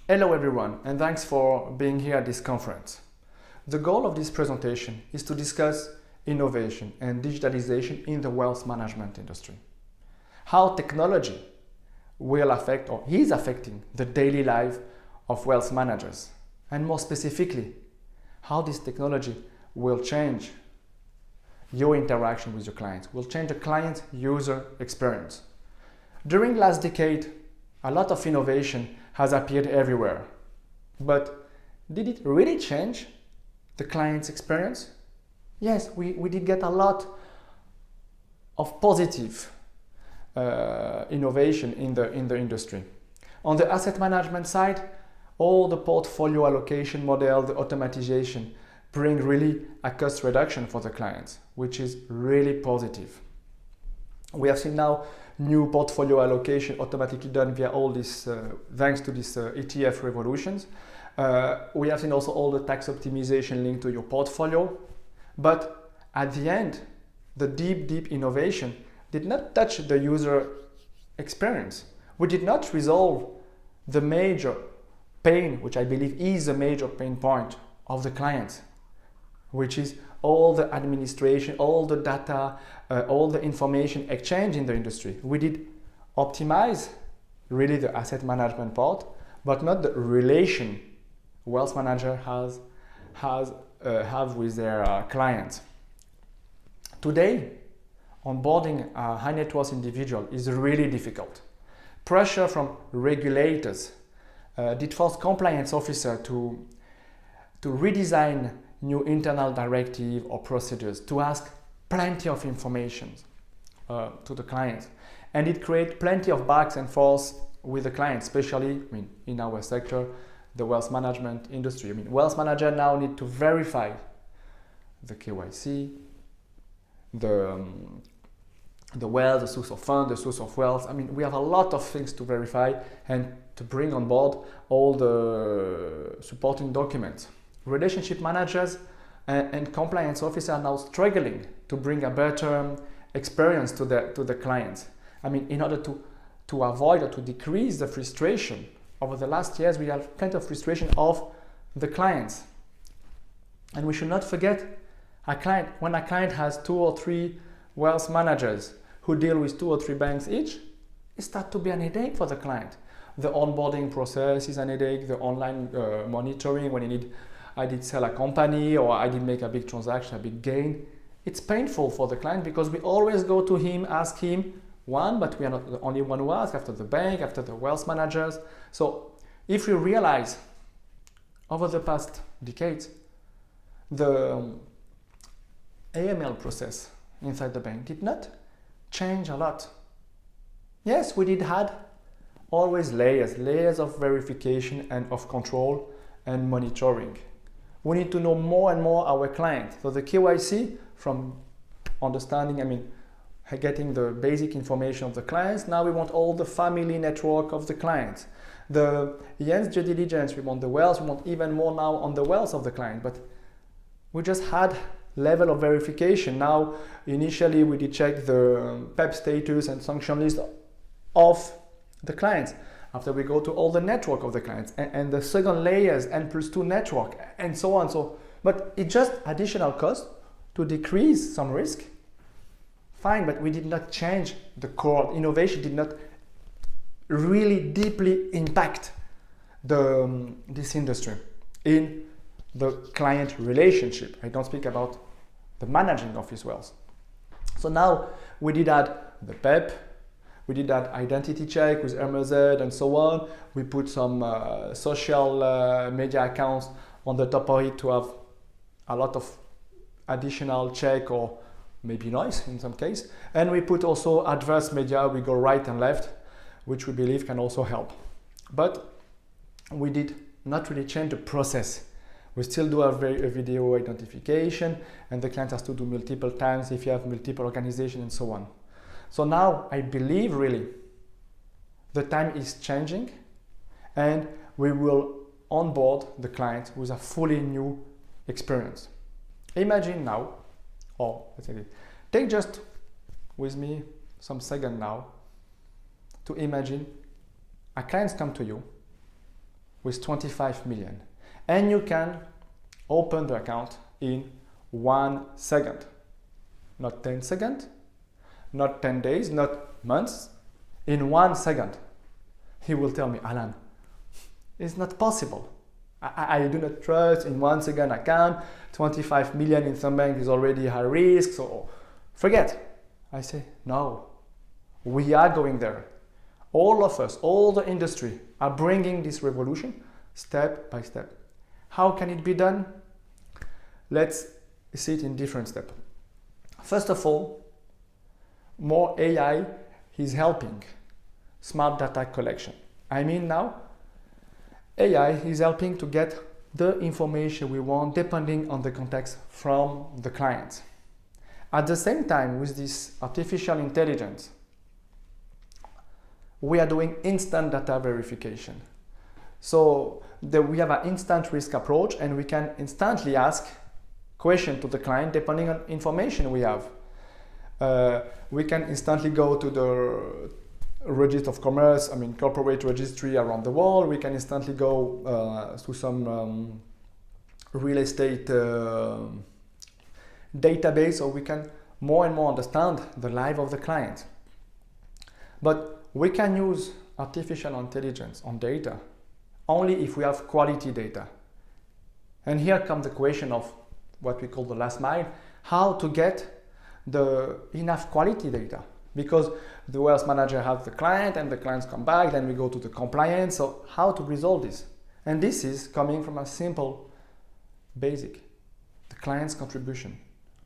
Hello everyone, and thanks for being here at this conference. The goal of this presentation is to discuss innovation and digitalization in the wealth management industry. How technology will affect or is affecting the daily life of wealth managers, and more specifically, how this technology will change your interaction with your clients, will change the client user experience. During last decade, a lot of innovation has appeared everywhere. But did it really change the client's experience? Yes, we did get a lot of positive innovation in the industry. On the asset management side, all the portfolio allocation model, the automatization, bring really a cost reduction for the clients, which is really positive. We have seen now new portfolio allocation automatically done via all this, thanks to this ETF revolutions. We have seen also all the tax optimization linked to your portfolio. But at the end, the deep innovation did not touch the user experience. We did not resolve the major pain, which I believe is a major pain point of the client, which is all the administration, all the data, all the information exchange in the industry. We did optimize really the asset management part, but not the relation wealth manager have with their clients. Today, onboarding a high net worth individual is really difficult. Pressure from regulators did force compliance officer to redesign new internal directive or procedures to ask plenty of information to the clients, and it creates plenty of backs and forths with the clients, especially in our sector, the wealth management industry. Wealth manager now need to verify the KYC, the wealth, the source of fund, the source of wealth. We have a lot of things to verify and to bring on board all the supporting documents. Relationship managers and compliance officers are now struggling to bring a better experience to the clients. In order to avoid or to decrease the frustration, over the last years we have plenty of frustration of the clients. And we should not forget, when a client has 2 or 3 wealth managers who deal with 2 or 3 banks each, it starts to be an headache for the client. The onboarding process is an headache, the online monitoring when I did sell a company or I did make a big transaction, a big gain. It's painful for the client because we always go to him, ask him but we are not the only one who asks, after the bank, after the wealth managers. So if we realize over the past decades, the AML process inside the bank did not change a lot. Yes, we did had always layers of verification and of control and monitoring. We need to know more and more our client. So the KYC, from understanding, getting the basic information of the clients, now we want all the family network of the clients. The due diligence, we want the wealth, we want even more now on the wealth of the client. But we just had level of verification. Now, initially we did check the PEP status and sanction list of the clients. After we go to all the network of the clients and the second layers N+2 network and so on. But it's just additional cost to decrease some risk. Fine, but we did not change the core. Innovation did not really deeply impact this industry in the client relationship. I don't speak about the managing of his wealth. So now we did add the PEP, we did that identity check with MZ and so on. We put some social media accounts on the top of it to have a lot of additional check or maybe noise in some case. And we put also adverse media, we go right and left, which we believe can also help. But we did not really change the process. We still do a video identification, and the client has to do multiple times if you have multiple organizations and so on. So now I believe really the time is changing, and we will onboard the client with a fully new experience. Imagine now, or let's say, take just with me some second now to imagine a client come to you with 25 million. And you can open the account in 1 second. Not 10 seconds, not 10 days, not months. In 1 second. He will tell me, Alain, it's not possible. I do not trust in 1 second account. 25 million in some bank is already high risk, so forget. I say, no, we are going there. All of us, all the industry are bringing this revolution step by step. How can it be done? Let's see it in different steps. First of all, more AI is helping smart data collection. I mean now, AI is helping to get the information we want depending on the context from the client. At the same time, with this artificial intelligence, we are doing instant data verification. So we have an instant risk approach, and we can instantly ask questions to the client depending on information we have. We can instantly go to the register of commerce, corporate registry around the world. We can instantly go to some real estate database, so we can more and more understand the life of the client. But we can use artificial intelligence on data only if we have quality data. And here comes the question of what we call the last mile, how to get the enough quality data. Because the wealth manager has the client and the clients come back, then we go to the compliance. So how to resolve this? And this is coming from a simple basic, the client's contribution.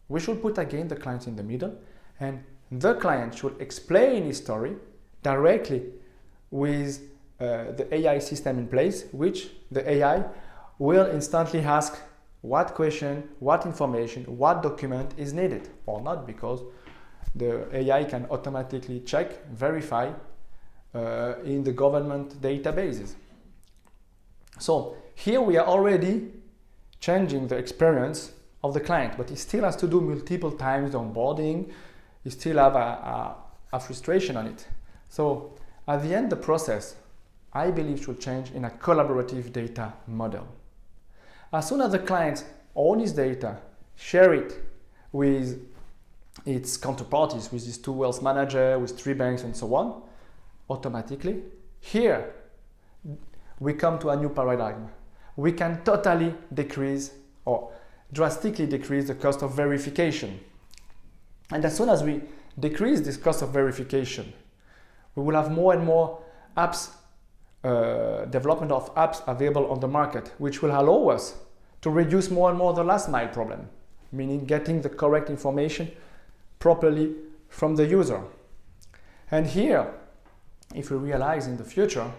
We should put again the client in the middle, and the client should explain his story directly with the AI system in place, which the AI will instantly ask what question, what information, what document is needed or not, because the AI can automatically check, verify in the government databases. So here we are already changing the experience of the client, but he still has to do multiple times the onboarding. He still have a frustration on it. So at the end, the process, I believe, should change in a collaborative data model. As soon as the client owns his data, share it with its counterparties, with his 2 wealth managers, with 3 banks and so on, automatically, here we come to a new paradigm. We can totally decrease or drastically decrease the cost of verification. And as soon as we decrease this cost of verification, we will have more and more apps, development of apps available on the market, which will allow us to reduce more and more the last mile problem, meaning getting the correct information properly from the user. And here, if we realize in the future,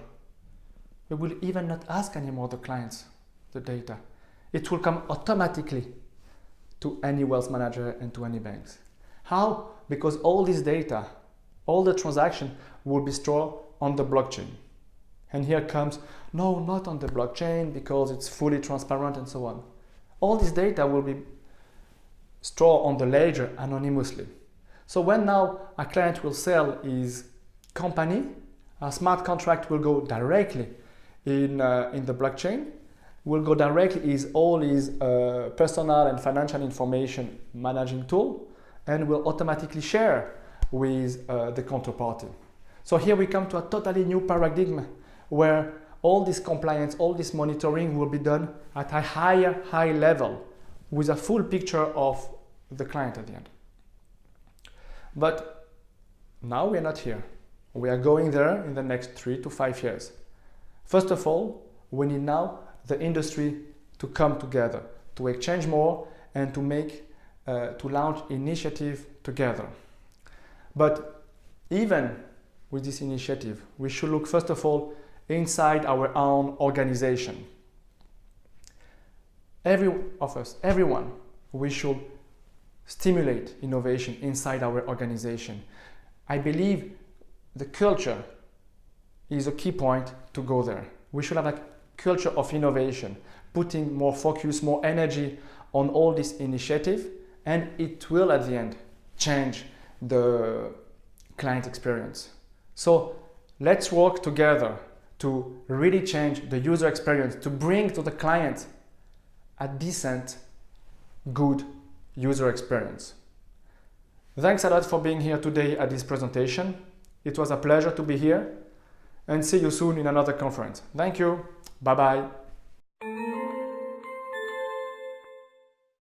we will even not ask anymore the clients the data. It will come automatically to any wealth manager and to any banks. How? Because all this data, all the transaction will be stored on the blockchain. And here comes, no, not on the blockchain because it's fully transparent and so on. All this data will be stored on the ledger anonymously. So when now a client will sell his company, a smart contract will go directly in the blockchain, will go directly all his personal and financial information managing tool, and will automatically share with the counterparty. So here we come to a totally new paradigm where all this compliance, all this monitoring will be done at a high level with a full picture of the client at the end. But now we are not here. We are going there in the next 3 to 5 years. First of all, we need now the industry to come together, to exchange more and to launch initiative together. But even with this initiative, we should look first of all inside our own organization. Everyone, we should stimulate innovation inside our organization. I believe the culture is a key point to go there. We should have a culture of innovation, putting more focus, more energy on all this initiative, and it will at the end change the client experience. So let's work together to really change the user experience, to bring to the client a decent, good user experience. Thanks a lot for being here today at this presentation. It was a pleasure to be here, and see you soon in another conference. Thank you. Bye-bye.